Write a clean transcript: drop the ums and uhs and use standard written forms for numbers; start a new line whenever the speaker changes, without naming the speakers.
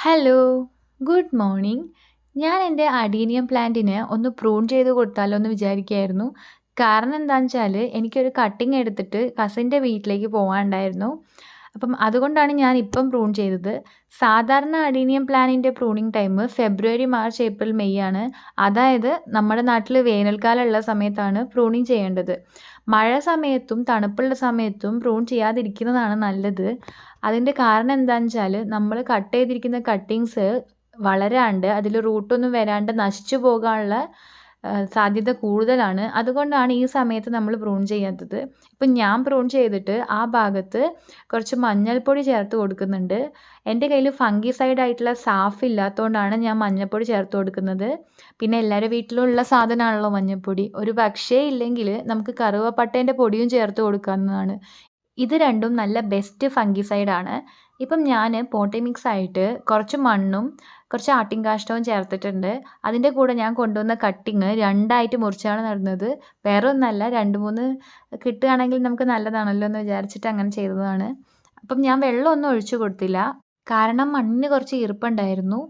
Hello, good morning. ഞാൻ എൻ്റെ adenium പ്ലാന്റിന് ഒന്ന് പ്രൂൺ ചെയ്ത് കൊടുത്താലോ എന്ന് വിചാരിക്കുകയായിരുന്നു. കാരണം എന്താണെന്ന് വെച്ചാൽ എനിക്കൊരു കട്ടിങ് എടുത്തിട്ട് കസിൻ്റെ വീട്ടിലേക്ക് പോകാനുണ്ടായിരുന്നു. അപ്പം അതുകൊണ്ടാണ് ഞാൻ ഇപ്പം പ്രൂൺ ചെയ്തത്. സാധാരണ അഡീനിയം പ്ലാന്റിൻ്റെ പ്രൂണിങ് ടൈം ഫെബ്രുവരി, മാർച്ച്, ഏപ്രിൽ, മെയ് ആണ്. അതായത് നമ്മുടെ നാട്ടിൽ വേനൽക്കാലമുള്ള സമയത്താണ് പ്രൂണിങ് ചെയ്യേണ്ടത്. മഴ സമയത്തും തണുപ്പുള്ള സമയത്തും പ്രൂൺ ചെയ്യാതിരിക്കുന്നതാണ് നല്ലത്. അതിൻ്റെ കാരണം എന്താണെന്ന് വെച്ചാൽ നമ്മൾ കട്ട് ചെയ്തിരിക്കുന്ന കട്ടിങ്സ് വളരാണ്ട് അതിൽ റൂട്ടൊന്നും വരാണ്ട് നശിച്ചു പോകാനുള്ള സാധ്യത കൂടുതലാണ്. അതുകൊണ്ടാണ് ഈ സമയത്ത് നമ്മൾ പ്രൂൺ ചെയ്യാത്തത്. ഇപ്പം ഞാൻ പ്രൂൺ ചെയ്തിട്ട് ആ ഭാഗത്ത് കുറച്ച് മഞ്ഞൾപ്പൊടി ചേർത്ത് കൊടുക്കുന്നുണ്ട്. എൻ്റെ കയ്യിൽ ഫംഗിസൈഡ് ആയിട്ടുള്ള സാഫ് ഇല്ലാത്തതുകൊണ്ടാണ് ഞാൻ മഞ്ഞൾപ്പൊടി ചേർത്ത് കൊടുക്കുന്നത്. പിന്നെ എല്ലാവരുടെ വീട്ടിലും ഉള്ള സാധനമാണല്ലോ മഞ്ഞൾപ്പൊടി. ഒരു പക്ഷേ ഇല്ലെങ്കിൽ നമുക്ക് കറുവപ്പട്ടേൻ്റെ പൊടിയും ചേർത്ത് കൊടുക്കാവുന്നതാണ്. ഇത് രണ്ടും നല്ല ബെസ്റ്റ് ഫംഗിസൈഡാണ്. ഇപ്പം ഞാൻ പോട്ടി മിക്സ് ആയിട്ട് കുറച്ച് മണ്ണും കുറച്ച് ആട്ടിൻകാഷ്ടവും ചേർത്തിട്ടുണ്ട്. അതിൻ്റെ കൂടെ ഞാൻ കൊണ്ടുവന്ന കട്ടിങ് രണ്ടായിട്ട് മുറിച്ചാണ് നടുന്നത്. വേറെ ഒന്നല്ല, 2, 3 കിട്ടുകയാണെങ്കിൽ നമുക്ക് നല്ലതാണല്ലോ എന്ന് വിചാരിച്ചിട്ട് അങ്ങനെ ചെയ്തതാണ്. അപ്പം ഞാൻ വെള്ളമൊന്നും ഒഴിച്ചു കൊടുത്തില്ല. കാരണം മണ്ണിന് കുറച്ച് ഈർപ്പമുണ്ടായിരുന്നു.